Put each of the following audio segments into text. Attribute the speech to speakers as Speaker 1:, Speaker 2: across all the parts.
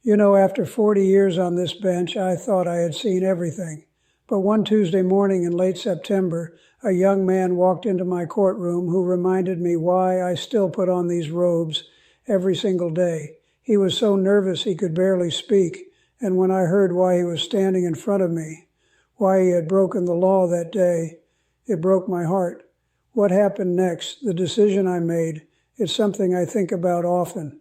Speaker 1: After 40 years on this bench, I thought I had seen everything. But one Tuesday morning in late September, a young man walked into my courtroom who reminded me why I still put on these robes every single day. He was so nervous he could barely speak, and when I heard why he was standing in front of me, why he had broken the law that day, it broke my heart. What happened next, the decision I made, it's something I think about often.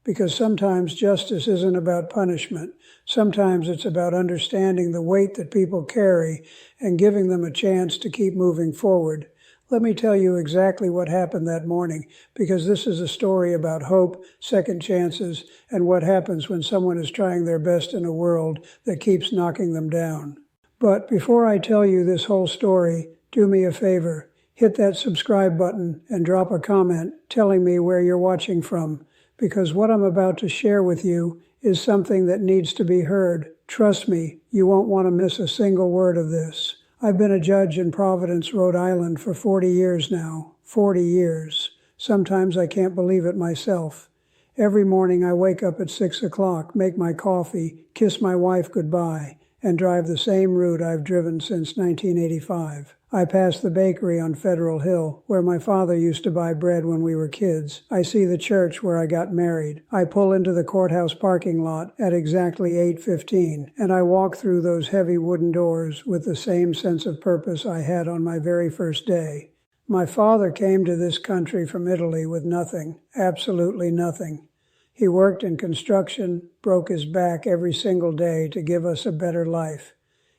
Speaker 1: Because sometimes justice isn't about punishment. Sometimes it's about understanding the weight that people carry and giving them a chance to keep moving forward. Let me tell you exactly what happened that morning, because this is a story about hope, second chances, and what happens when someone is trying their best in a world that keeps knocking them down. But before I tell you this whole story, do me a favor. Hit that subscribe button and drop a comment telling me where you're watching from. Because what I'm about to share with you is something that needs to be heard. Trust me, you won't want to miss a single word of this. I've been a judge in Providence, Rhode Island for 40 years now. 40 years. Sometimes I can't believe it myself. Every morning I wake up at 6 o'clock, make my coffee, kiss my wife goodbye, and drive the same route I've driven since 1985. I pass the bakery on Federal Hill, where my father used to buy bread when we were kids. I see the church where I got married. I pull into the courthouse parking lot at exactly 8:15, and I walk through those heavy wooden doors with the same sense of purpose I had on my very first day. My father came to this country from Italy with nothing, absolutely nothing. He worked in construction, broke his back every single day to give us a better life.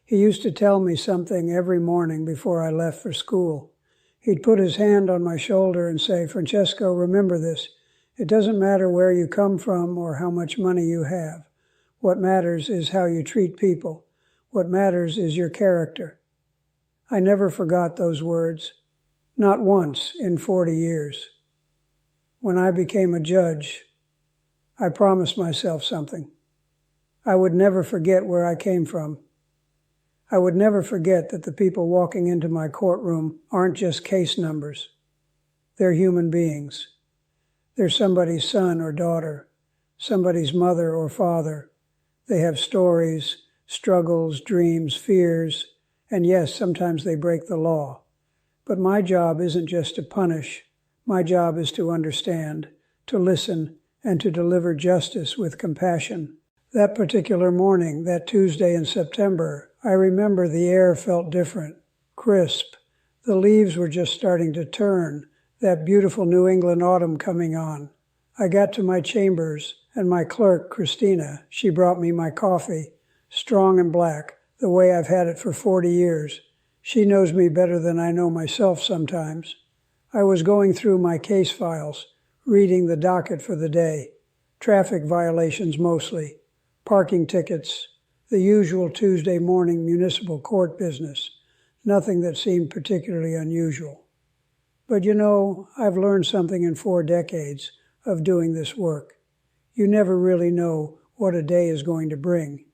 Speaker 1: He used to tell me something every morning before I left for school. He'd put his hand on my shoulder and say, "Francesco, remember this. It doesn't matter where you come from or how much money you have. What matters is how you treat people. What matters is your character." I never forgot those words. Not once in 40 years. When I became a judge, I promised myself something. I would never forget where I came from. I would never forget that the people walking into my courtroom aren't just case numbers. They're human beings. They're somebody's son or daughter, somebody's mother or father. They have stories, struggles, dreams, fears, and yes, sometimes they break the law. But my job isn't just to punish. My job is to understand, to listen, and to deliver justice with compassion. That particular morning, that Tuesday in September, I remember the air felt different, crisp. The leaves were just starting to turn, that beautiful New England autumn coming on. I got to my chambers, and my clerk, Christina, she brought me my coffee, strong and black, the way I've had it for 40 years. She knows me better than I know myself sometimes. I was going through my case files, reading the docket for the day, traffic violations mostly, parking tickets, the usual Tuesday morning municipal court business, nothing that seemed particularly unusual. But I've learned something in 4 decades of doing this work. You never really know what a day is going to bring.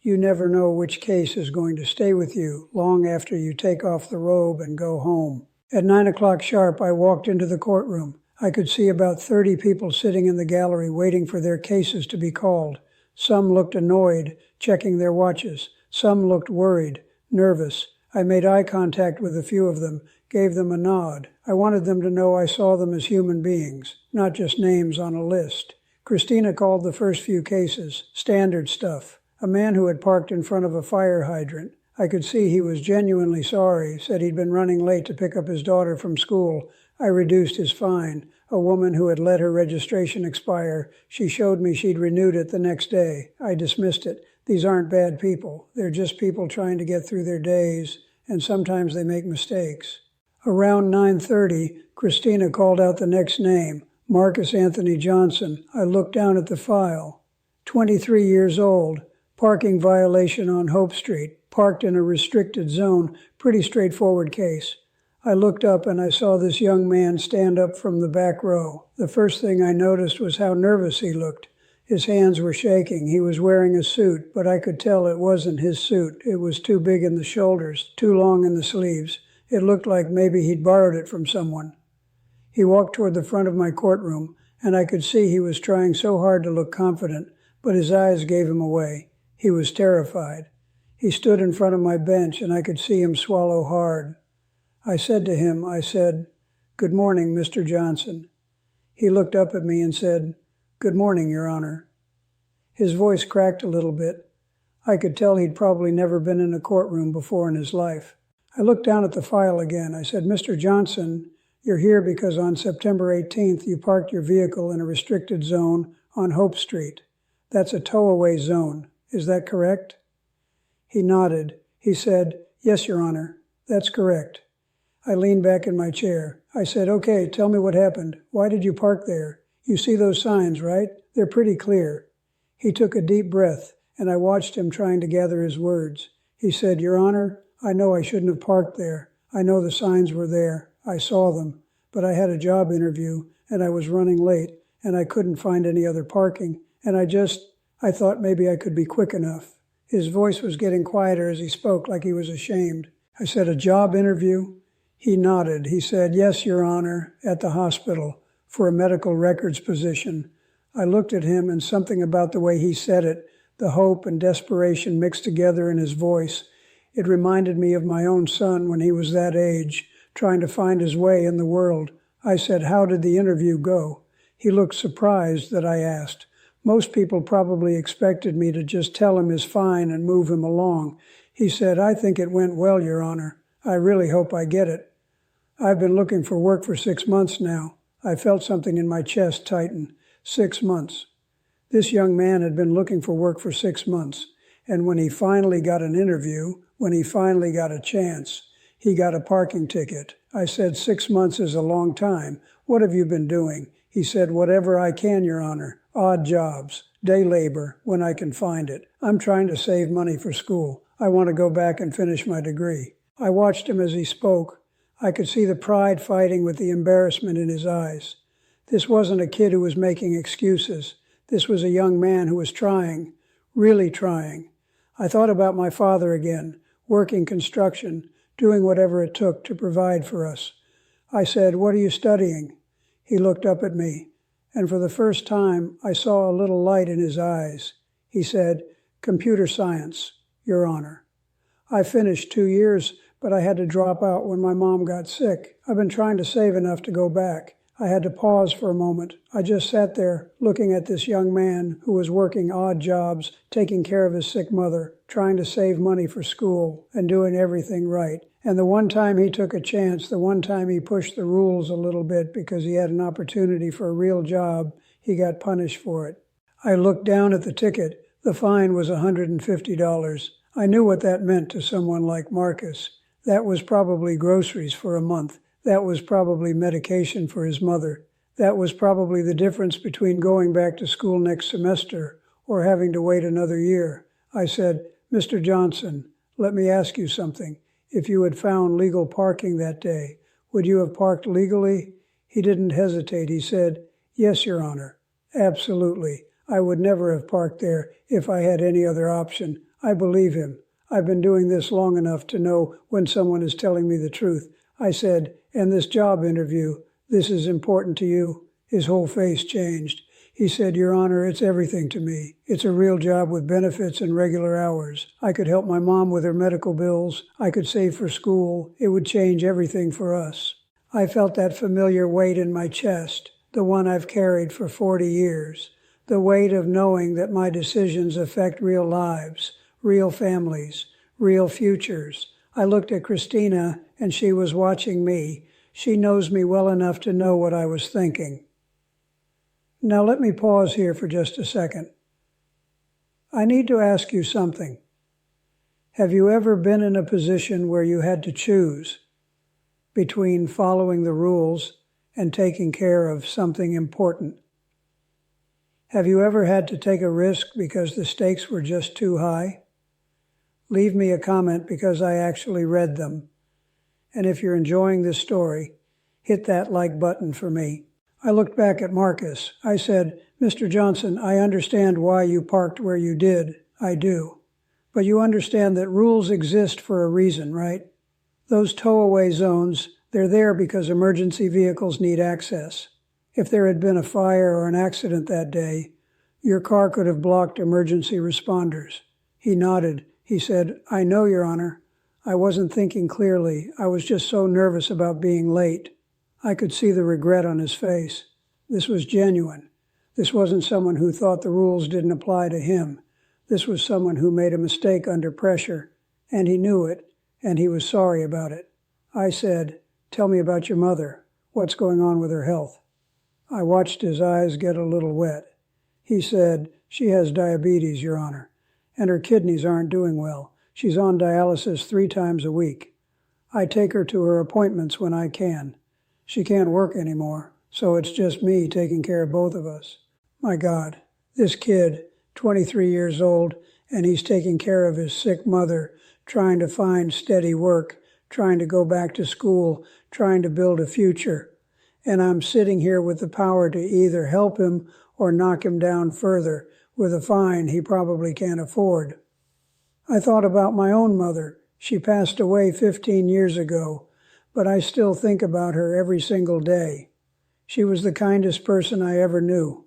Speaker 1: You never know which case is going to stay with you long after you take off the robe and go home. At 9 o'clock sharp, I walked into the courtroom. I could see about 30 people sitting in the gallery waiting for their cases to be called. Some looked annoyed, checking their watches. Some looked worried, nervous. I made eye contact with a few of them, gave them a nod. I wanted them to know I saw them as human beings, not just names on a list. Christina called the first few cases, standard stuff. A man who had parked in front of a fire hydrant. I could see he was genuinely sorry, said he'd been running late to pick up his daughter from school. I reduced his fine. A woman who had let her registration expire. She showed me she'd renewed it the next day. I dismissed it. These aren't bad people. They're just people trying to get through their days, and sometimes they make mistakes. Around 9:30, Christina called out the next name, Marcus Anthony Johnson. I looked down at the file. 23 years old, parking violation on Hope Street, parked in a restricted zone, pretty straightforward case. I looked up and I saw this young man stand up from the back row. The first thing I noticed was how nervous he looked. His hands were shaking. He was wearing a suit, but I could tell it wasn't his suit. It was too big in the shoulders, too long in the sleeves. It looked like maybe he'd borrowed it from someone. He walked toward the front of my courtroom, and I could see he was trying so hard to look confident, but his eyes gave him away. He was terrified. He stood in front of my bench, and I could see him swallow hard. I said to him, "Good morning, Mr. Johnson." He looked up at me and said, "Good morning, Your Honor." His voice cracked a little bit. I could tell he'd probably never been in a courtroom before in his life. I looked down at the file again. I said, "Mr. Johnson, you're here because on September 18th you parked your vehicle in a restricted zone on Hope Street. That's a tow-away zone. Is that correct?" He nodded. He said, "Yes, Your Honor, that's correct." I leaned back in my chair. I said, "Okay, tell me what happened. Why did you park there? You see those signs, right? They're pretty clear." He took a deep breath, and I watched him trying to gather his words. He said, "Your Honor, I know I shouldn't have parked there. I know the signs were there. I saw them. But I had a job interview, and I was running late, and I couldn't find any other parking, and I thought maybe I could be quick enough." His voice was getting quieter as he spoke, like he was ashamed. I said, "A job interview?" He nodded. He said, "Yes, Your Honor, at the hospital, for a medical records position." I looked at him, and something about the way he said it, the hope and desperation mixed together in his voice, it reminded me of my own son when he was that age, trying to find his way in the world. I said, "How did the interview go?" He looked surprised that I asked. Most people probably expected me to just tell him is fine and move him along. He said, "I think it went well, Your Honor. I really hope I get it. I've been looking for work for 6 months now." I felt something in my chest tighten. 6 months. This young man had been looking for work for 6 months, and when he finally got an interview, when he finally got a chance, he got a parking ticket. I said, "6 months is a long time. What have you been doing?" He said, "Whatever I can, Your Honor. Odd jobs, day labor, when I can find it. I'm trying to save money for school. I want to go back and finish my degree." I watched him as he spoke. I could see the pride fighting with the embarrassment in his eyes. This wasn't a kid who was making excuses. This was a young man who was trying, really trying. I thought about my father again, working construction, doing whatever it took to provide for us. I said, "What are you studying?" He looked up at me, and for the first time, I saw a little light in his eyes. He said, "Computer science, Your Honor." I finished 2 years, but I had to drop out when my mom got sick. I've been trying to save enough to go back. I had to pause for a moment. I just sat there looking at this young man who was working odd jobs, taking care of his sick mother, trying to save money for school, and doing everything right. And the one time he took a chance, the one time he pushed the rules a little bit because he had an opportunity for a real job, he got punished for it. I looked down at the ticket. The fine was $150. I knew what that meant to someone like Marcus. That was probably groceries for a month. That was probably medication for his mother. That was probably the difference between going back to school next semester or having to wait another year. I said, "Mr. Johnson, let me ask you something. If you had found legal parking that day, would you have parked legally?" He didn't hesitate. He said, "Yes, Your Honor, absolutely. I would never have parked there if I had any other option." I believe him. I've been doing this long enough to know when someone is telling me the truth. I said, "And this job interview, this is important to you?" His whole face changed. He said, "Your Honor, it's everything to me. It's a real job with benefits and regular hours. I could help my mom with her medical bills. I could save for school. It would change everything for us." I felt that familiar weight in my chest, the one I've carried for 40 years, the weight of knowing that my decisions affect real lives, real families, real futures. I looked at Christina, and she was watching me. She knows me well enough to know what I was thinking. Now let me pause here for just a second. I need to ask you something. Have you ever been in a position where you had to choose between following the rules and taking care of something important? Have you ever had to take a risk because the stakes were just too high? Leave me a comment because I actually read them. And if you're enjoying this story, hit that like button for me. I looked back at Marcus. I said, "Mr. Johnson, I understand why you parked where you did. I do. But you understand that rules exist for a reason, right? Those tow-away zones, they're there because emergency vehicles need access. If there had been a fire or an accident that day, Your car could have blocked emergency responders. He nodded. He said, I know, Your Honor. I wasn't thinking clearly. I was just so nervous about being late. I could see the regret on his face. This was genuine. This wasn't someone who thought the rules didn't apply to him. This was someone who made a mistake under pressure, and he knew it, and he was sorry about it. I said, Tell me about your mother. What's going on with her health? I watched his eyes get a little wet. He said, She has diabetes, Your Honor, and her kidneys aren't doing well. She's on dialysis 3 times a week. I take her to her appointments when I can. She can't work anymore, so it's just me taking care of both of us. My God, this kid, 23 years old, and he's taking care of his sick mother, trying to find steady work, trying to go back to school, trying to build a future. And I'm sitting here with the power to either help him or knock him down further with a fine he probably can't afford. I thought about my own mother. She passed away 15 years ago, but I still think about her every single day. She was the kindest person I ever knew.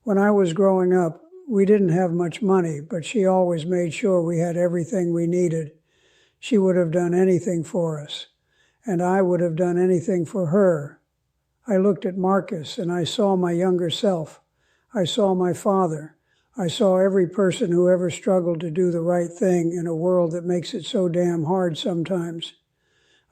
Speaker 1: When I was growing up, we didn't have much money, but she always made sure we had everything we needed. She would have done anything for us, and I would have done anything for her. I looked at Marcus, and I saw my younger self. I saw my father. I saw every person who ever struggled to do the right thing in a world that makes it so damn hard sometimes.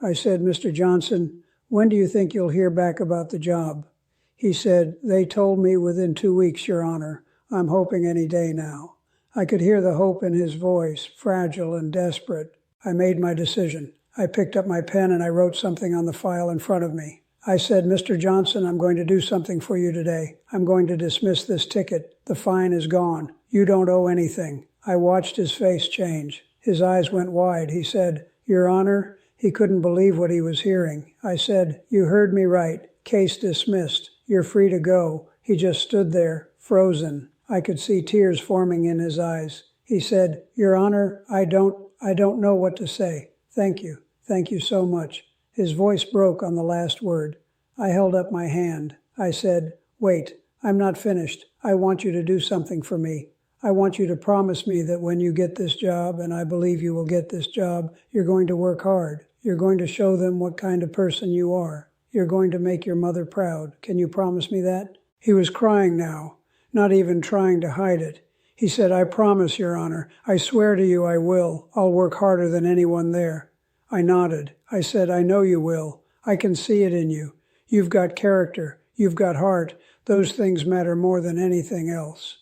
Speaker 1: I said, Mr. Johnson, when do you think you'll hear back about the job? He said, They told me within 2 weeks, Your Honor. I'm hoping any day now. I could hear the hope in his voice, fragile and desperate. I made my decision. I picked up my pen and I wrote something on the file in front of me. I said, Mr. Johnson, I'm going to do something for you today. I'm going to dismiss this ticket. The fine is gone. You don't owe anything. I watched his face change. His eyes went wide. He said, Your Honor, he couldn't believe what he was hearing. I said, You heard me right. Case dismissed. You're free to go. He just stood there, frozen. I could see tears forming in his eyes. He said, Your Honor, I don't know what to say. Thank you. Thank you so much. His voice broke on the last word. I held up my hand. I said, Wait, I'm not finished. I want you to do something for me. I want you to promise me that when you get this job, and I believe you will get this job, you're going to work hard. You're going to show them what kind of person you are. You're going to make your mother proud. Can you promise me that? He was crying now, not even trying to hide it. He said, I promise, Your Honor. I swear to you I will. I'll work harder than anyone there. I nodded. I said, I know you will. I can see it in you. You've got character. You've got heart. Those things matter more than anything else.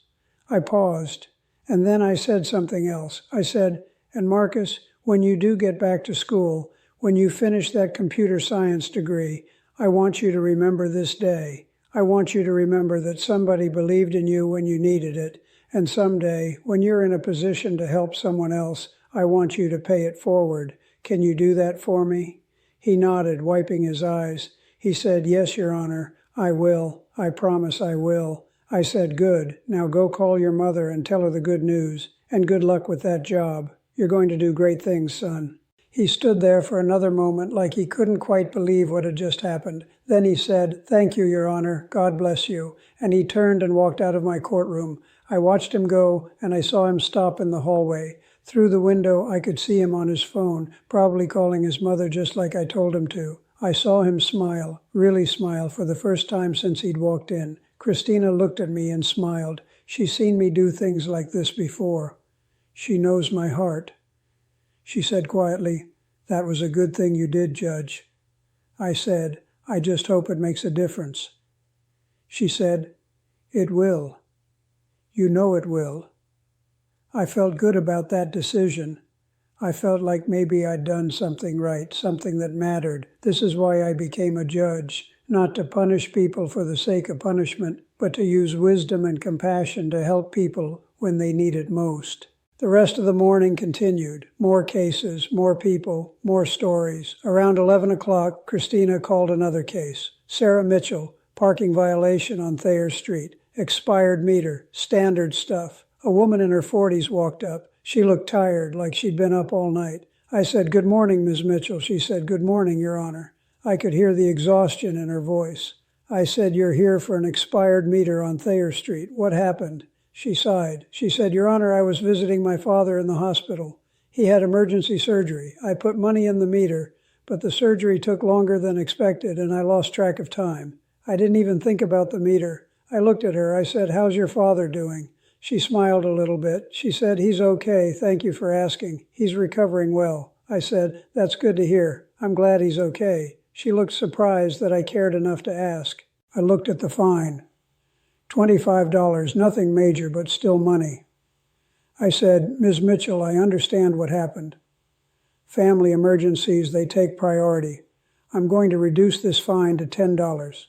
Speaker 1: I paused, and then I said something else. I said, and Marcus, when you do get back to school, when you finish that computer science degree, I want you to remember this day. I want you to remember that somebody believed in you when you needed it, and someday, when you're in a position to help someone else, I want you to pay it forward. Can you do that for me? He nodded, wiping his eyes. He said, Yes, Your Honor, I will. I promise I will. I said, Good. Now go call your mother and tell her the good news, and good luck with that job. You're going to do great things, son. He stood there for another moment like he couldn't quite believe what had just happened. Then he said, Thank you, Your Honor. God bless you. And he turned and walked out of my courtroom. I watched him go, and I saw him stop in the hallway. Through the window, I could see him on his phone, probably calling his mother just like I told him to. I saw him smile, really smile, for the first time since he'd walked in. Christina looked at me and smiled. She's seen me do things like this before. She knows my heart. She said quietly, That was a good thing you did, Judge. I said, I just hope it makes a difference. She said, It will. You know it will. I felt good about that decision. I felt like maybe I'd done something right, something that mattered. This is why I became a judge, not to punish people for the sake of punishment, but to use wisdom and compassion to help people when they need it most. The rest of the morning continued. More cases, more people, more stories. Around 11 o'clock, Christina called another case. Sarah Mitchell, parking violation on Thayer Street. Expired meter, standard stuff. A woman in her 40s walked up. She looked tired, like she'd been up all night. I said, Good morning, Ms. Mitchell. She said, Good morning, Your Honor. I could hear the exhaustion in her voice. I said, You're here for an expired meter on Thayer Street. What happened? She sighed. She said, Your Honor, I was visiting my father in the hospital. He had emergency surgery. I put money in the meter, but the surgery took longer than expected, and I lost track of time. I didn't even think about the meter. I looked at her. I said, How's your father doing? She smiled a little bit. She said, He's okay. Thank you for asking. He's recovering well. I said, That's good to hear. I'm glad he's okay. She looked surprised that I cared enough to ask. I looked at the fine. $25, nothing major, but still money. I said, Ms. Mitchell, I understand what happened. Family emergencies, they take priority. I'm going to reduce this fine to $10.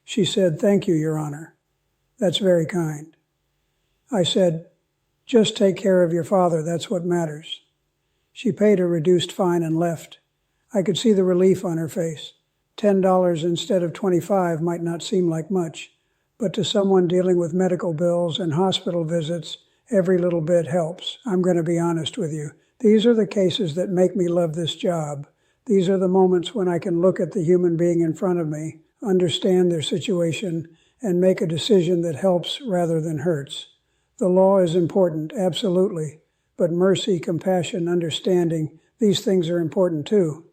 Speaker 1: She said, Thank you, Your Honor. That's very kind. I said, Just take care of your father, that's what matters. She paid a reduced fine and left. I could see the relief on her face. $10 instead of $25 might not seem like much, but to someone dealing with medical bills and hospital visits, every little bit helps. I'm going to be honest with you. These are the cases that make me love this job. These are the moments when I can look at the human being in front of me, understand their situation, and make a decision that helps rather than hurts. The law is important, absolutely, but mercy, compassion, understanding, these things are important too,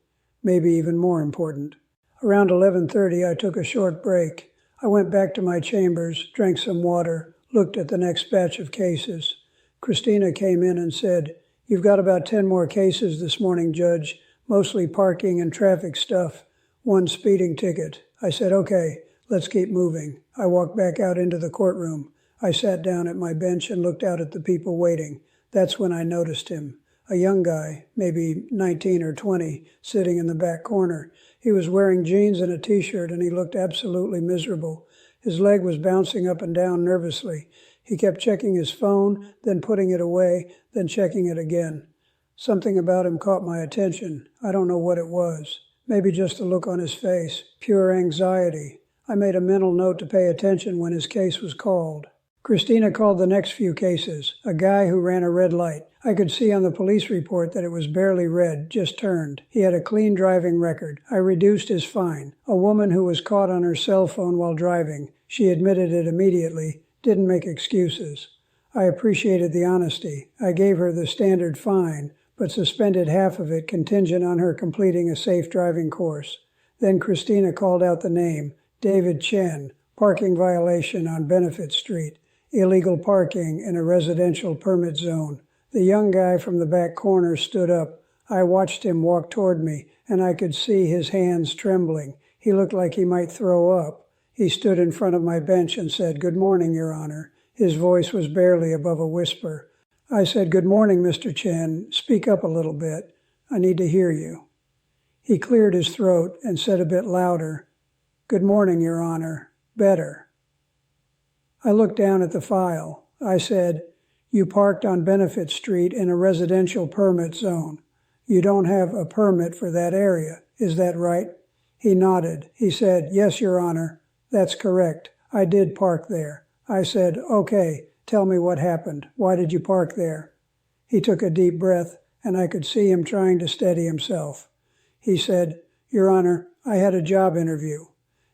Speaker 1: maybe even more important. Around 11:30, I took a short break. I went back to my chambers, drank some water, looked at the next batch of cases. Christina came in and said, You've got about 10 more cases this morning, Judge, mostly parking and traffic stuff, one speeding ticket. I said, Okay, let's keep moving. I walked back out into the courtroom. I sat down at my bench and looked out at the people waiting. That's when I noticed him. A young guy, maybe 19 or 20, sitting in the back corner. He was wearing jeans and a t-shirt, and he looked absolutely miserable. His leg was bouncing up and down nervously. He kept checking his phone, then putting it away, then checking it again. Something about him caught my attention. I don't know what it was. Maybe just a look on his face, pure anxiety. I made a mental note to pay attention when his case was called. Christina called the next few cases, a guy who ran a red light. I could see on the police report that it was barely red, just turned. He had a clean driving record. I reduced his fine. A woman who was caught on her cell phone while driving. She admitted it immediately, didn't make excuses. I appreciated the honesty. I gave her the standard fine, but suspended half of it contingent on her completing a safe driving course. Then Christina called out the name, David Chen, parking violation on Benefit Street. Illegal parking in a residential permit zone. The young guy from the back corner stood up. I watched him walk toward me, and I could see his hands trembling. He looked like he might throw up. He stood in front of my bench and said, Good morning, Your Honor. His voice was barely above a whisper. I said, Good morning, Mr. Chen. Speak up a little bit. I need to hear you. He cleared his throat and said a bit louder, Good morning, Your Honor. Better. I looked down at the file. I said, You parked on Benefit Street in a residential permit zone. You don't have a permit for that area. Is that right? He nodded. He said, Yes, Your Honor. That's correct. I did park there. I said, Okay, tell me what happened. Why did you park there? He took a deep breath, and I could see him trying to steady himself. He said, Your Honor, I had a job interview.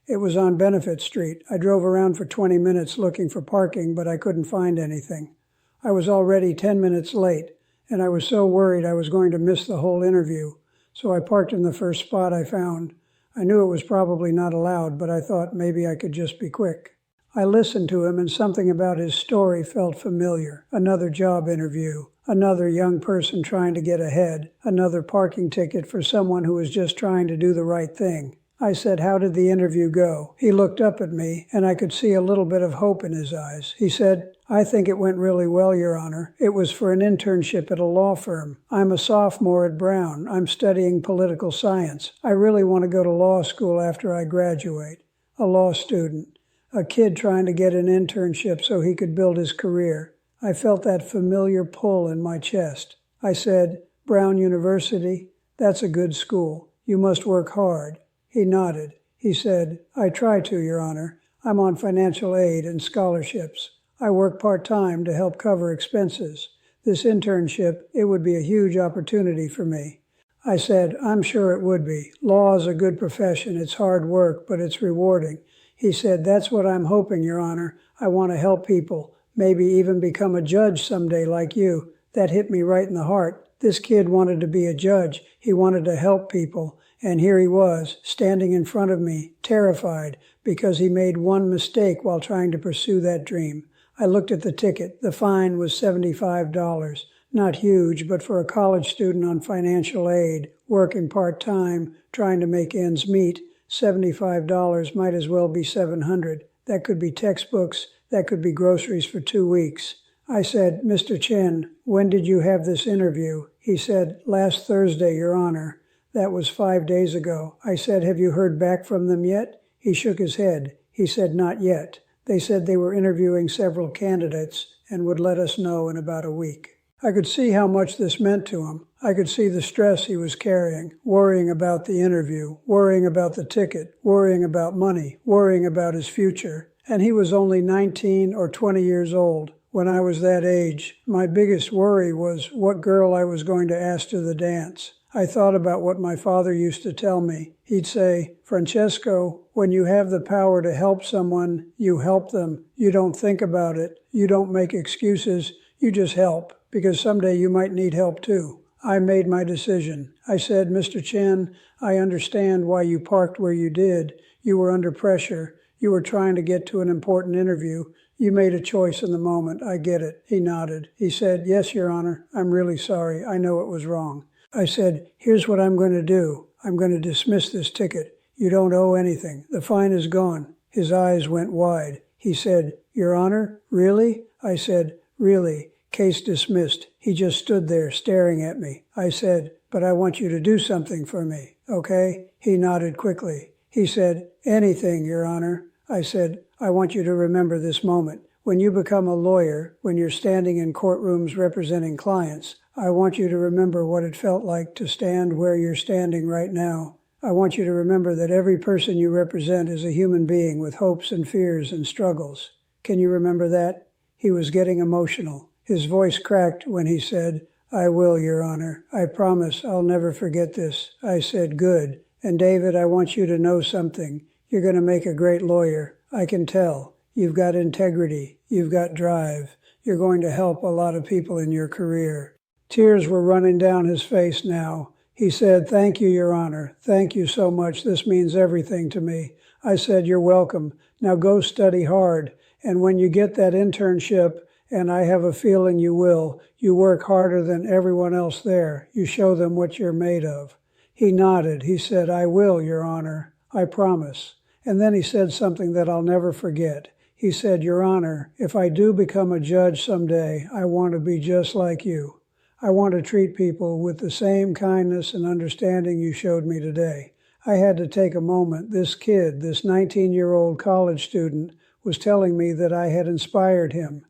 Speaker 1: It was on Benefit Street. I drove around for 20 minutes looking for parking, but I couldn't find anything. I was already 10 minutes late, and I was so worried I was going to miss the whole interview, so I parked in the first spot I found. I knew it was probably not allowed, but I thought maybe I could just be quick. I listened to him, and something about his story felt familiar. Another job interview, another young person trying to get ahead, another parking ticket for someone who was just trying to do the right thing. I said, How did the interview go? He looked up at me, and I could see a little bit of hope in his eyes. He said, I think it went really well, Your Honor. It was for an internship at a law firm. I'm a sophomore at Brown. I'm studying political science. I really want to go to law school after I graduate. A law student. A kid trying to get an internship so he could build his career. I felt that familiar pull in my chest. I said, Brown University? That's a good school. You must work hard. He nodded. He said, I try to, Your Honor. I'm on financial aid and scholarships. I work part-time to help cover expenses. This internship, it would be a huge opportunity for me. I said, I'm sure it would be. Law is a good profession. It's hard work, but it's rewarding. He said, That's what I'm hoping, Your Honor. I want to help people. maybe even become a judge someday like you. That hit me right in the heart. This kid wanted to be a judge. He wanted to help people. And here he was, standing in front of me, terrified, because he made one mistake while trying to pursue that dream. I looked at the ticket. The fine was $75. Not huge, but for a college student on financial aid, working part-time, trying to make ends meet, $75 might as well be $700. That could be textbooks. That could be groceries for 2 weeks. I said, "Mr. Chen, when did you have this interview?" He said, "Last Thursday, Your Honor." That was 5 days ago. I said, "Have you heard back from them yet?" He shook his head. He said, "Not yet. They said they were interviewing several candidates and would let us know in about a week." I could see how much this meant to him. I could see the stress he was carrying, worrying about the interview, worrying about the ticket, worrying about money, worrying about his future. And he was only 19 or 20 years old. When I was that age, my biggest worry was what girl I was going to ask to the dance. I thought about what my father used to tell me. He'd say, "Francesco, when you have the power to help someone, you help them. You don't think about it. You don't make excuses. You just help, because someday you might need help too." I made my decision. I said, "Mr. Chen, I understand why you parked where you did. You were under pressure. You were trying to get to an important interview. You made a choice in the moment. I get it." He nodded. He said, "Yes, Your Honor. I'm really sorry. I know it was wrong." I said, "Here's what I'm going to do. I'm going to dismiss this ticket. You don't owe anything. The fine is gone." His eyes went wide. He said, "Your Honor, really?" I said, "Really. Case dismissed." He just stood there staring at me. I said, "But I want you to do something for me, okay?" He nodded quickly. He said, "Anything, Your Honor." I said, "I want you to remember this moment. When you become a lawyer, when you're standing in courtrooms representing clients, I want you to remember what it felt like to stand where you're standing right now. I want you to remember that every person you represent is a human being with hopes and fears and struggles. Can you remember that?" He was getting emotional. His voice cracked when he said, "I will, Your Honor. I promise I'll never forget this." I said, "Good. And David, I want you to know something. You're going to make a great lawyer. I can tell. You've got integrity. You've got drive. You're going to help a lot of people in your career." Tears were running down his face now. He said, "Thank you, Your Honor. Thank you so much. This means everything to me." I said, "You're welcome. Now go study hard. And when you get that internship, and I have a feeling you will, you work harder than everyone else there. You show them what you're made of." He nodded. He said, "I will, Your Honor. I promise." And then he said something that I'll never forget. He said, "Your Honor, if I do become a judge someday, I want to be just like you. I want to treat people with the same kindness and understanding you showed me today." I had to take a moment. This kid, this 19-year-old college student, was telling me that I had inspired him,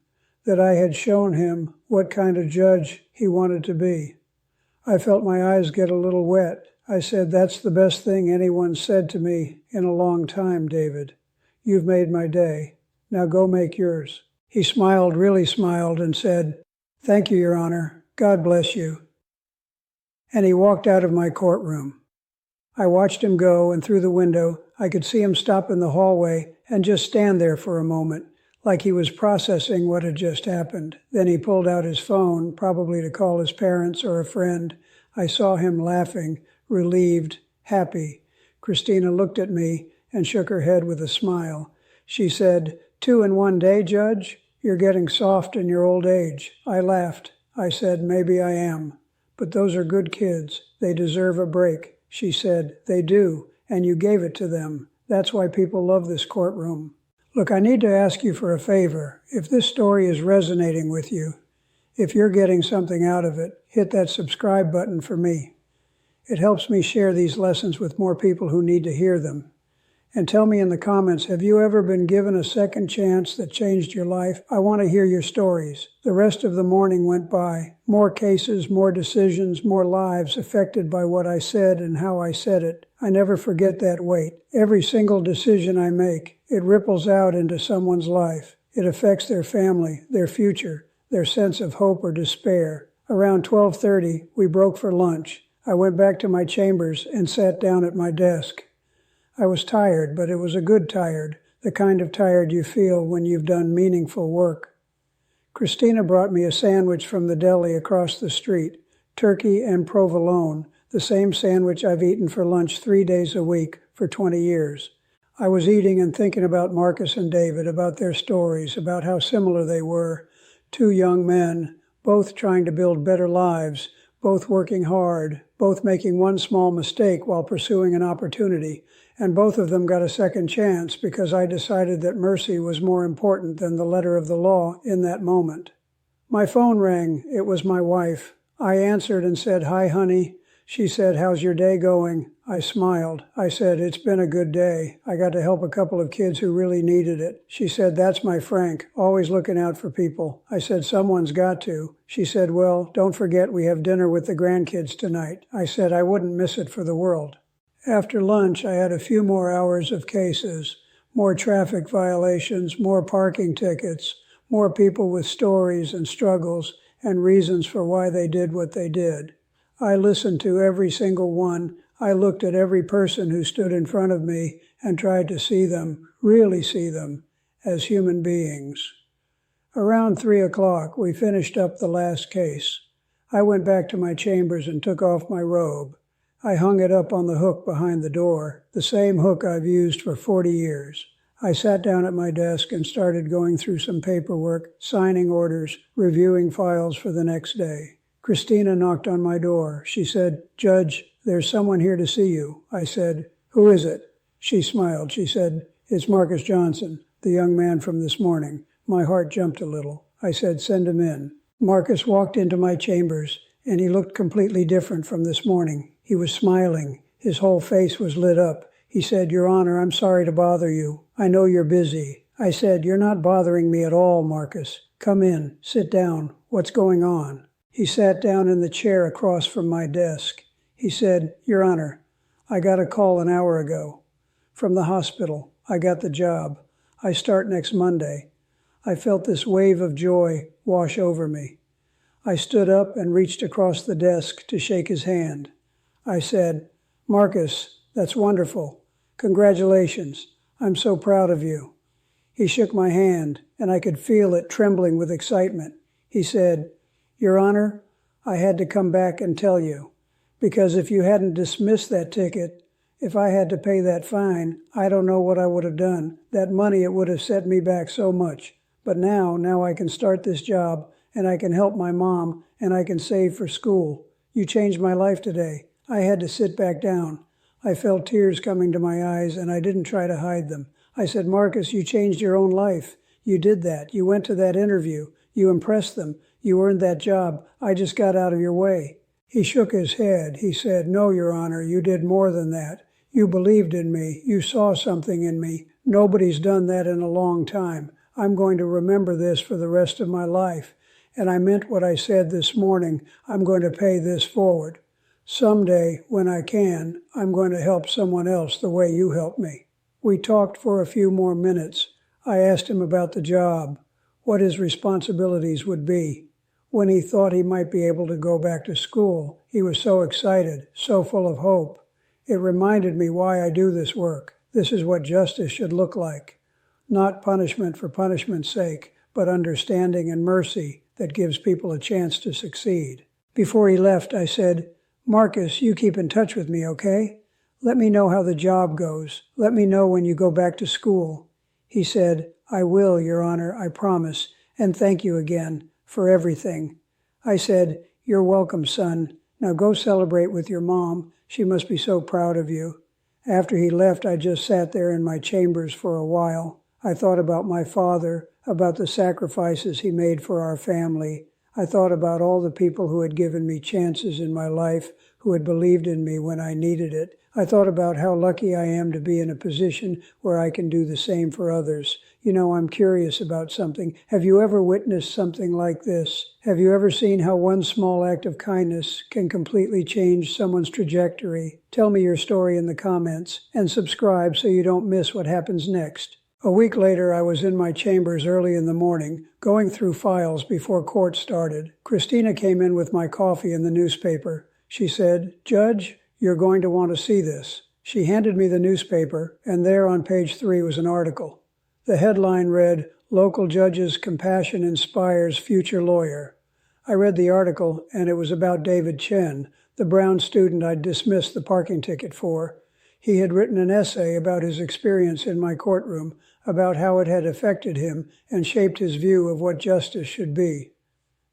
Speaker 1: that I had shown him what kind of judge he wanted to be. I felt my eyes get a little wet. I said, "That's the best thing anyone said to me in a long time, David. You've made my day. Now go make yours." He smiled, really smiled, and said, "Thank you, Your Honor. God bless you." And he walked out of my courtroom. I watched him go, and through the window, I could see him stop in the hallway and just stand there for a moment, like he was processing what had just happened. Then he pulled out his phone, probably to call his parents or a friend. I saw him laughing, relieved, happy. Christina looked at me and shook her head with a smile. She said, "2 in 1 day, Judge? You're getting soft in your old age." I laughed. I said, "Maybe I am. But those are good kids. They deserve a break." She said, "They do, and you gave it to them. That's why people love this courtroom." Look, I need to ask you for a favor. If this story is resonating with you, if you're getting something out of it, hit that subscribe button for me. It helps me share these lessons with more people who need to hear them. And tell me in the comments, have you ever been given a second chance that changed your life? I want to hear your stories. The rest of the morning went by. More cases, more decisions, more lives affected by what I said and how I said it. I never forget that weight. Every single decision I make, it ripples out into someone's life. It affects their family, their future, their sense of hope or despair. Around 12:30, we broke for lunch. I went back to my chambers and sat down at my desk. I was tired, but it was a good tired, the kind of tired you feel when you've done meaningful work. Christina brought me a sandwich from the deli across the street, turkey and provolone, the same sandwich I've eaten for lunch 3 days a week for 20 years. I was eating and thinking about Marcus and David, about their stories, about how similar they were. Two young men, both trying to build better lives, both working hard, both making one small mistake while pursuing an opportunity, and both of them got a second chance because I decided that mercy was more important than the letter of the law in that moment. My phone rang. It was my wife. I answered and said, "Hi, honey." She said, "How's your day going?" I smiled. I said, "It's been a good day. I got to help a couple of kids who really needed it." She said, "That's my Frank, always looking out for people." I said, "Someone's got to." She said, "Well, don't forget we have dinner with the grandkids tonight." I said I wouldn't miss it for the world. After lunch, I had a few more hours of cases, more traffic violations, more parking tickets, more people with stories and struggles and reasons for why they did what they did. I listened to every single one. I looked at every person who stood in front of me and tried to see them, really see them, as human beings. Around 3 o'clock, we finished up the last case. I went back to my chambers and took off my robe. I hung it up on the hook behind the door, the same hook I've used for 40 years. I sat down at my desk and started going through some paperwork, signing orders, reviewing files for the next day. Christina knocked on my door. She said, "Judge, there's someone here to see you." I said, "Who is it?" She smiled. She said, "It's Marcus Johnson, the young man from this morning." My heart jumped a little. I said, "Send him in." Marcus walked into my chambers, and he looked completely different from this morning. He was smiling. His whole face was lit up. He said, "Your Honor, I'm sorry to bother you. I know you're busy." I said, "You're not bothering me at all, Marcus. Come in. Sit down. What's going on?" He sat down in the chair across from my desk. He said, "Your Honor, I got a call an hour ago. From the hospital. I got the job. I start next Monday." I felt this wave of joy wash over me. I stood up and reached across the desk to shake his hand. I said, "Marcus, that's wonderful. Congratulations. I'm so proud of you." He shook my hand, and I could feel it trembling with excitement. He said, "Your Honor, I had to come back and tell you, because if you hadn't dismissed that ticket, if I had to pay that fine, I don't know what I would have done. That money, it would have set me back so much. But now I can start this job, and I can help my mom, and I can save for school. You changed my life today." I had to sit back down. I felt tears coming to my eyes, and I didn't try to hide them. I said, "Marcus, you changed your own life. You did that. You went to that interview. You impressed them. You earned that job. I just got out of your way." He shook his head. He said, "No, Your Honor, you did more than that. You believed in me. You saw something in me. Nobody's done that in a long time. I'm going to remember this for the rest of my life. And I meant what I said this morning. I'm going to pay this forward. Someday, when I can, I'm going to help someone else the way you helped me." We talked for a few more minutes. I asked him about the job, what his responsibilities would be. When he thought he might be able to go back to school, he was so excited, so full of hope. It reminded me why I do this work. This is what justice should look like. Not punishment for punishment's sake, but understanding and mercy that gives people a chance to succeed. Before he left, I said, "Marcus, you keep in touch with me, okay? Let me know how the job goes. Let me know when you go back to school." He said, "I will, Your Honor, I promise, and thank you again for everything." I said, "You're welcome, son. Now go celebrate with your mom. She must be so proud of you." After he left, I just sat there in my chambers for a while. I thought about my father, about the sacrifices he made for our family. I thought about all the people who had given me chances in my life, who had believed in me when I needed it. I thought about how lucky I am to be in a position where I can do the same for others. You know, I'm curious about something. Have you ever witnessed something like this? Have you ever seen how one small act of kindness can completely change someone's trajectory? Tell me your story in the comments, and subscribe so you don't miss what happens next. A week later, I was in my chambers early in the morning, going through files before court started. Christina came in with my coffee and the newspaper. She said, "Judge, you're going to want to see this." She handed me the newspaper, and there on page 3 was an article. The headline read, Local Judge's Compassion Inspires Future Lawyer. I read the article, and it was about David Chen, the Brown student I'd dismissed the parking ticket for. He had written an essay about his experience in my courtroom, about how it had affected him and shaped his view of what justice should be.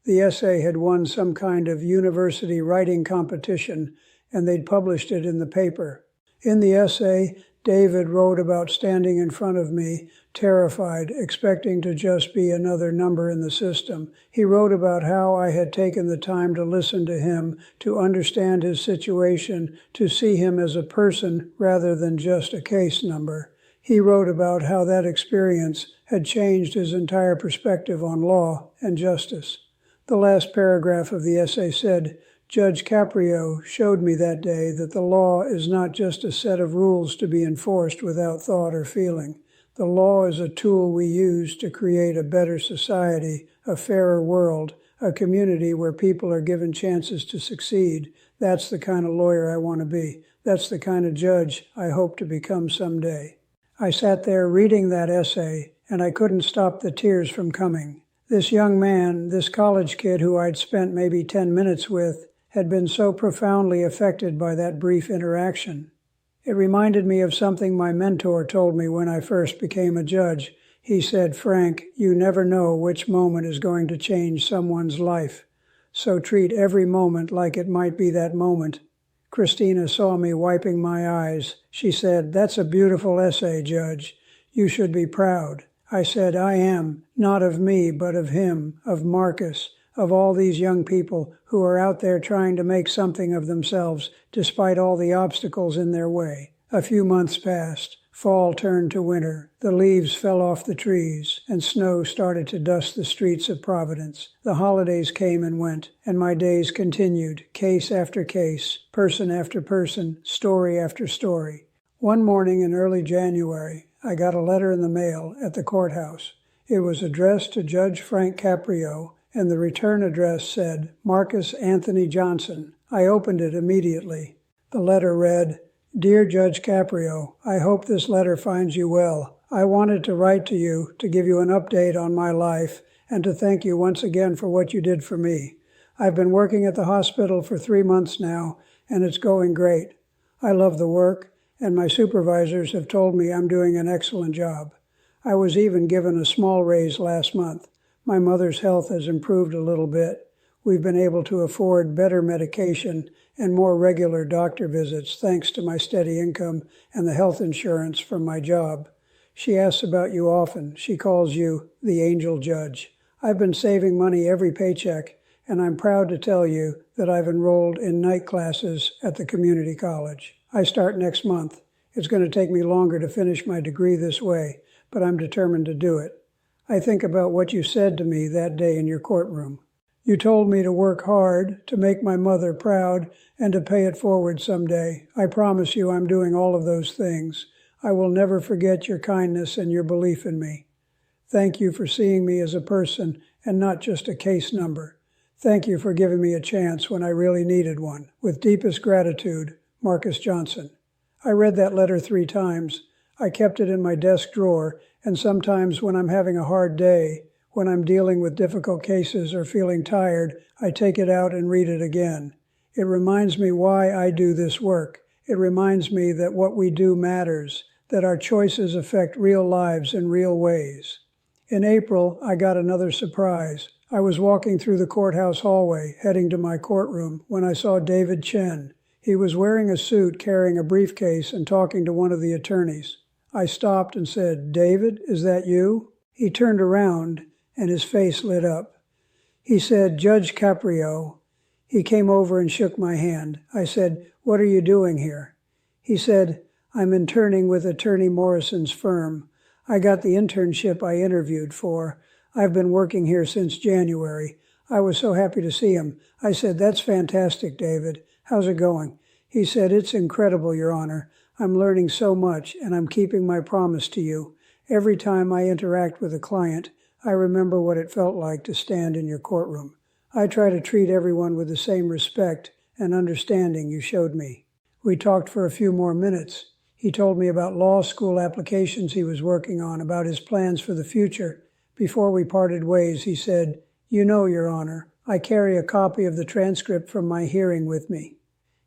Speaker 1: The essay had won some kind of university writing competition, and they'd published it in the paper. In the essay, David wrote about standing in front of me, terrified, expecting to just be another number in the system. He wrote about how I had taken the time to listen to him, to understand his situation, to see him as a person rather than just a case number. He wrote about how that experience had changed his entire perspective on law and justice. The last paragraph of the essay said, "Judge Caprio showed me that day that the law is not just a set of rules to be enforced without thought or feeling. The law is a tool we use to create a better society, a fairer world, a community where people are given chances to succeed. That's the kind of lawyer I want to be. That's the kind of judge I hope to become someday." I sat there reading that essay, and I couldn't stop the tears from coming. This young man, this college kid who I'd spent maybe 10 minutes with, had been so profoundly affected by that brief interaction. It reminded me of something my mentor told me when I first became a judge. He said, "Frank, you never know which moment is going to change someone's life. So treat every moment like it might be that moment." Christina saw me wiping my eyes. She said, "That's a beautiful essay, Judge. You should be proud." I said, "I am, not of me, but of him, of Marcus, of all these young people who are out there trying to make something of themselves despite all the obstacles in their way." A few months passed. Fall turned to winter. The leaves fell off the trees, and snow started to dust the streets of Providence. The holidays came and went, and my days continued, case after case, person after person, story after story. One morning in early January, I got a letter in the mail at the courthouse. It was addressed to Judge Frank Caprio, and the return address said, Marcus Anthony Johnson. I opened it immediately. The letter read, "Dear Judge Caprio, I hope this letter finds you well. I wanted to write to you to give you an update on my life and to thank you once again for what you did for me. I've been working at the hospital for 3 months now, and it's going great. I love the work, and my supervisors have told me I'm doing an excellent job. I was even given a small raise last month. My mother's health has improved a little bit. We've been able to afford better medication and more regular doctor visits thanks to my steady income and the health insurance from my job. She asks about you often. She calls you the angel judge. I've been saving money every paycheck, and I'm proud to tell you that I've enrolled in night classes at the community college. I start next month. It's going to take me longer to finish my degree this way, but I'm determined to do it. I think about what you said to me that day in your courtroom. You told me to work hard, to make my mother proud, and to pay it forward someday. I promise you I'm doing all of those things. I will never forget your kindness and your belief in me. Thank you for seeing me as a person and not just a case number. Thank you for giving me a chance when I really needed one. With deepest gratitude, Marcus Johnson. I read that letter 3 times. I kept it in my desk drawer, and sometimes when I'm having a hard day, when I'm dealing with difficult cases or feeling tired, I take it out and read it again. It reminds me why I do this work. It reminds me that what we do matters, that our choices affect real lives in real ways. In April, I got another surprise. I was walking through the courthouse hallway, heading to my courtroom, when I saw David Chen. He was wearing a suit, carrying a briefcase, and talking to one of the attorneys. I stopped and said, "David, is that you?" He turned around, and his face lit up. He said, "Judge Caprio." He came over and shook my hand. I said, "What are you doing here?" He said, "I'm interning with Attorney Morrison's firm. I got the internship I interviewed for. I've been working here since January. I was so happy to see him." I said, "That's fantastic, David. How's it going?" He said, "It's incredible, Your Honor. I'm learning so much, and I'm keeping my promise to you. Every time I interact with a client, I remember what it felt like to stand in your courtroom. I try to treat everyone with the same respect and understanding you showed me." We talked for a few more minutes. He told me about law school applications he was working on, about his plans for the future. Before we parted ways, he said, "You know, Your Honor, I carry a copy of the transcript from my hearing with me."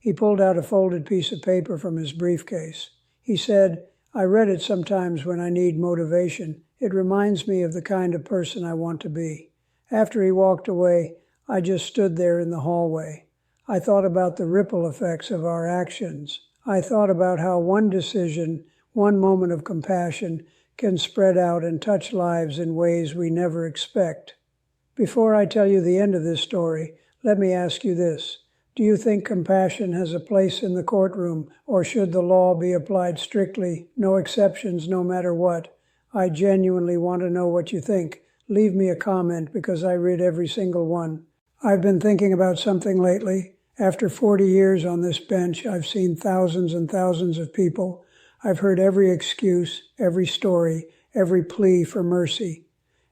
Speaker 1: He pulled out a folded piece of paper from his briefcase. He said, "I read it sometimes when I need motivation. It reminds me of the kind of person I want to be." After he walked away, I just stood there in the hallway. I thought about the ripple effects of our actions. I thought about how one decision, one moment of compassion, can spread out and touch lives in ways we never expect. Before I tell you the end of this story, let me ask you this. Do you think compassion has a place in the courtroom, or should the law be applied strictly, no exceptions, no matter what? I genuinely want to know what you think. Leave me a comment because I read every single one. I've been thinking about something lately. After 40 years on this bench, I've seen thousands and thousands of people. I've heard every excuse, every story, every plea for mercy.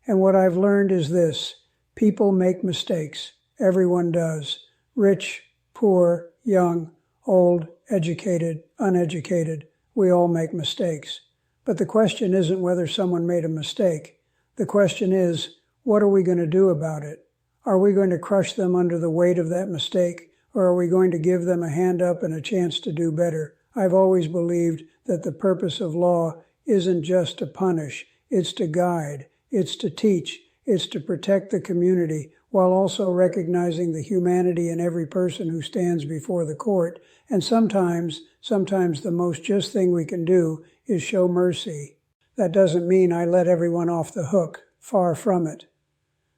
Speaker 1: And what I've learned is this: people make mistakes. Everyone does. Rich, poor, young, old, educated, uneducated. We all make mistakes. But the question isn't whether someone made a mistake. The question is, what are we going to do about it? Are we going to crush them under the weight of that mistake, or are we going to give them a hand up and a chance to do better? I've always believed that the purpose of law isn't just to punish, it's to guide, it's to teach, it's to protect the community, while also recognizing the humanity in every person who stands before the court. And sometimes the most just thing we can do is show mercy. That doesn't mean I let everyone off the hook. Far from it.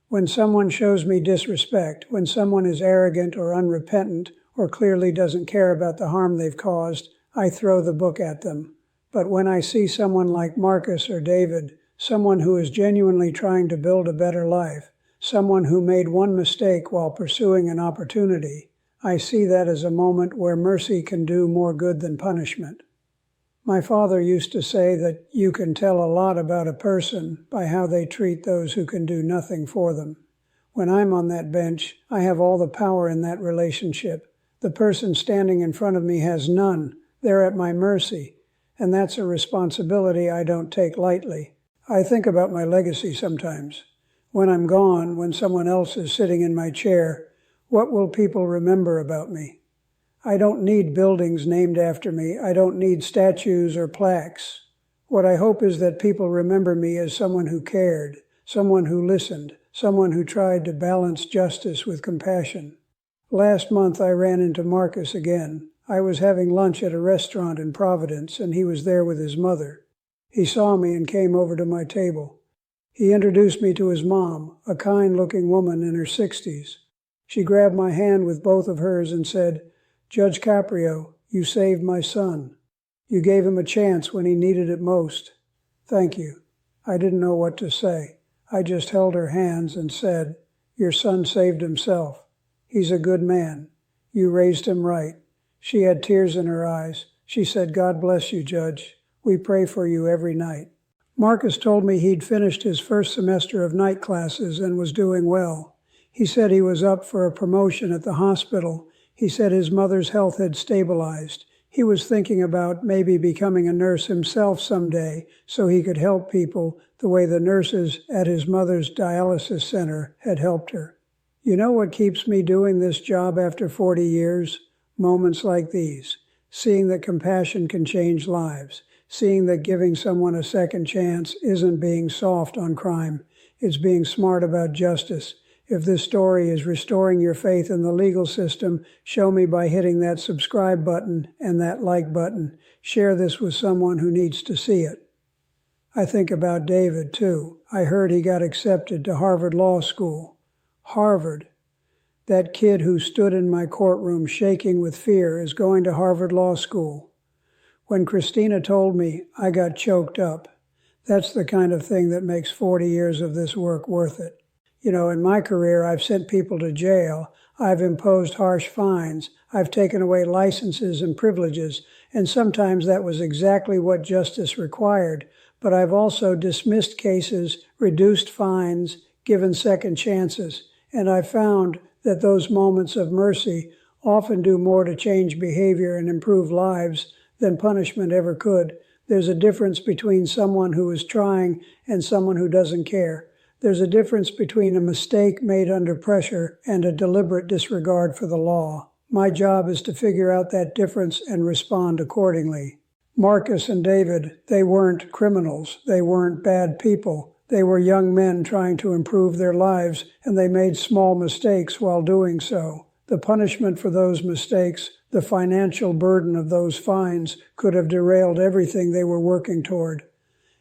Speaker 1: When someone shows me disrespect, when someone is arrogant or unrepentant or clearly doesn't care about the harm they've caused, I throw the book at them. But when I see someone like Marcus or David, someone who is genuinely trying to build a better life, someone who made one mistake while pursuing an opportunity, I see that as a moment where mercy can do more good than punishment. My father used to say that you can tell a lot about a person by how they treat those who can do nothing for them. When I'm on that bench, I have all the power in that relationship. The person standing in front of me has none. They're at my mercy, and that's a responsibility I don't take lightly. I think about my legacy sometimes. When I'm gone, when someone else is sitting in my chair, what will people remember about me? I don't need buildings named after me. I don't need statues or plaques. What I hope is that people remember me as someone who cared, someone who listened, someone who tried to balance justice with compassion. Last month I ran into Marcus again. I was having lunch at a restaurant in Providence, and he was there with his mother. He saw me and came over to my table. He introduced me to his mom, a kind-looking woman in her 60s. She grabbed my hand with both of hers and said, "Judge Caprio, you saved my son. You gave him a chance when he needed it most. Thank you." I didn't know what to say. I just held her hands and said, "Your son saved himself. He's a good man. You raised him right." She had tears in her eyes. She said, "God bless you, Judge. We pray for you every night." Marcus told me he'd finished his first semester of night classes and was doing well. He said he was up for a promotion at the hospital. He said his mother's health had stabilized. He was thinking about maybe becoming a nurse himself someday so he could help people the way the nurses at his mother's dialysis center had helped her. You know what keeps me doing this job after 40 years? Moments like these. Seeing that compassion can change lives. Seeing that giving someone a second chance isn't being soft on crime. It's being smart about justice. If this story is restoring your faith in the legal system, show me by hitting that subscribe button and that like button. Share this with someone who needs to see it. I think about David, too. I heard he got accepted to Harvard Law School. Harvard. That kid who stood in my courtroom shaking with fear is going to Harvard Law School. When Christina told me, I got choked up. That's the kind of thing that makes 40 years of this work worth it. You know, in my career, I've sent people to jail. I've imposed harsh fines. I've taken away licenses and privileges, and sometimes that was exactly what justice required. But I've also dismissed cases, reduced fines, given second chances, and I've found that those moments of mercy often do more to change behavior and improve lives than punishment ever could. There's a difference between someone who is trying and someone who doesn't care. There's a difference between a mistake made under pressure and a deliberate disregard for the law. My job is to figure out that difference and respond accordingly. Marcus and David, they weren't criminals. They weren't bad people. They were young men trying to improve their lives, and they made small mistakes while doing so. The punishment for those mistakes, the financial burden of those fines, could have derailed everything they were working toward.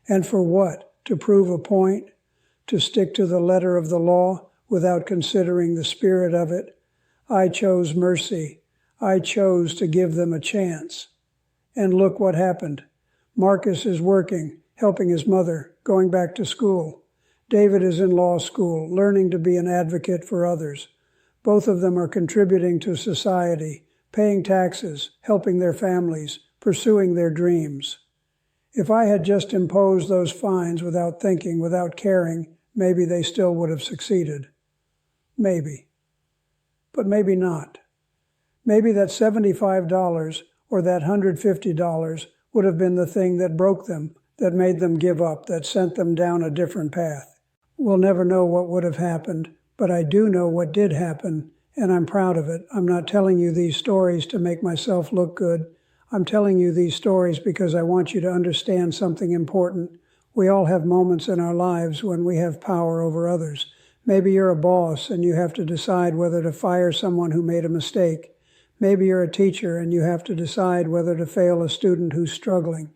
Speaker 1: And for what? To prove a point? To stick to the letter of the law without considering the spirit of it? I chose mercy. I chose to give them a chance. And look what happened. Marcus is working, helping his mother, going back to school. David is in law school, learning to be an advocate for others. Both of them are contributing to society, paying taxes, helping their families, pursuing their dreams. If I had just imposed those fines without thinking, without caring, maybe they still would have succeeded. Maybe. But maybe not. Maybe that $75 or that $150 would have been the thing that broke them, that made them give up, that sent them down a different path. We'll never know what would have happened, but I do know what did happen, and I'm proud of it. I'm not telling you these stories to make myself look good. I'm telling you these stories because I want you to understand something important. We all have moments in our lives when we have power over others. Maybe you're a boss and you have to decide whether to fire someone who made a mistake. Maybe you're a teacher and you have to decide whether to fail a student who's struggling.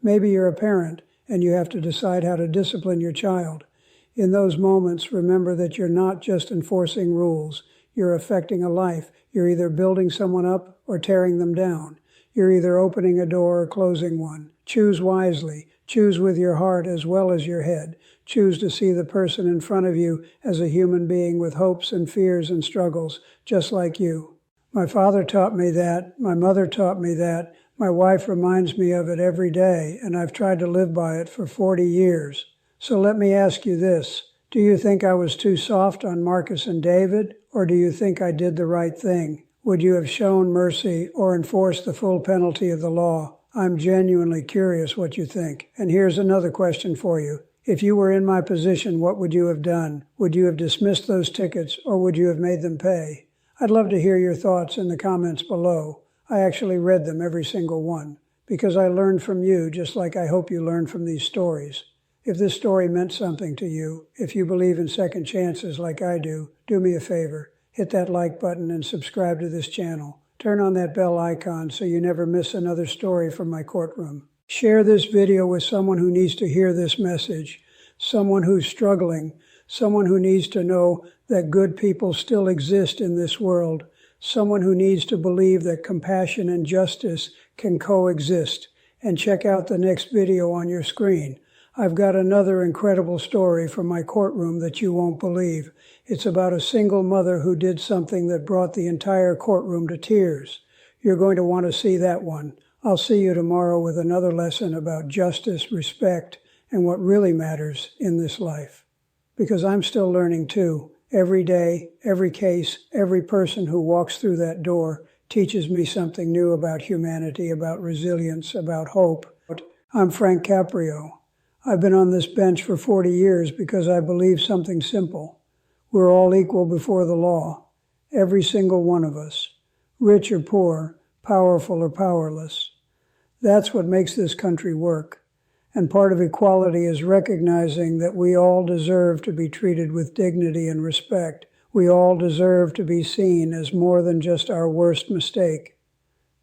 Speaker 1: Maybe you're a parent and you have to decide how to discipline your child. In those moments, remember that you're not just enforcing rules. You're affecting a life. You're either building someone up or tearing them down. You're either opening a door or closing one. Choose wisely. Choose with your heart as well as your head. Choose to see the person in front of you as a human being with hopes and fears and struggles, just like you. My father taught me that. My mother taught me that. My wife reminds me of it every day, and I've tried to live by it for 40 years. So let me ask you this. Do you think I was too soft on Marcus and David, or do you think I did the right thing? Would you have shown mercy or enforced the full penalty of the law? I'm genuinely curious what you think. And here's another question for you. If you were in my position, what would you have done? Would you have dismissed those tickets, or would you have made them pay? I'd love to hear your thoughts in the comments below. I actually read them, every single one, because I learned from you just like I hope you learned from these stories. If this story meant something to you, if you believe in second chances like I do me a favor. Hit that like button and subscribe to this channel. Turn on that bell icon so you never miss another story from my courtroom. Share this video with someone who needs to hear this message, someone who's struggling, someone who needs to know that good people still exist in this world, someone who needs to believe that compassion and justice can coexist. And check out the next video on your screen. I've got another incredible story from my courtroom that you won't believe. It's about a single mother who did something that brought the entire courtroom to tears. You're going to want to see that one. I'll see you tomorrow with another lesson about justice, respect, and what really matters in this life. Because I'm still learning too. Every day, every case, every person who walks through that door teaches me something new about humanity, about resilience, about hope. I'm Frank Caprio. I've been on this bench for 40 years because I believe something simple. We're all equal before the law, every single one of us, rich or poor, powerful or powerless. That's what makes this country work. And part of equality is recognizing that we all deserve to be treated with dignity and respect. We all deserve to be seen as more than just our worst mistake.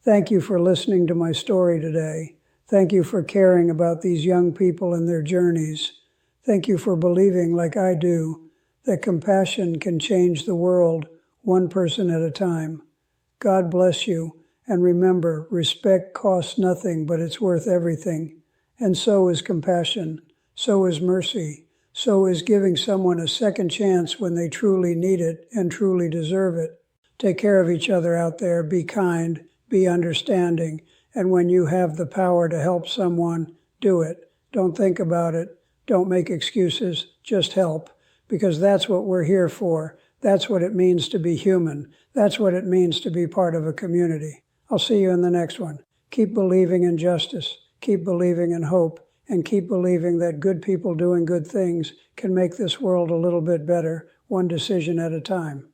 Speaker 1: Thank you for listening to my story today. Thank you for caring about these young people and their journeys. Thank you for believing, like I do, that compassion can change the world one person at a time. God bless you, and remember, respect costs nothing, but it's worth everything. And so is compassion, so is mercy, so is giving someone a second chance when they truly need it and truly deserve it. Take care of each other out there, be kind, be understanding, and when you have the power to help someone, do it. Don't think about it. Don't make excuses. Just help. Because that's what we're here for. That's what it means to be human. That's what it means to be part of a community. I'll see you in the next one. Keep believing in justice. Keep believing in hope. and keep believing that good people doing good things can make this world a little bit better, one decision at a time.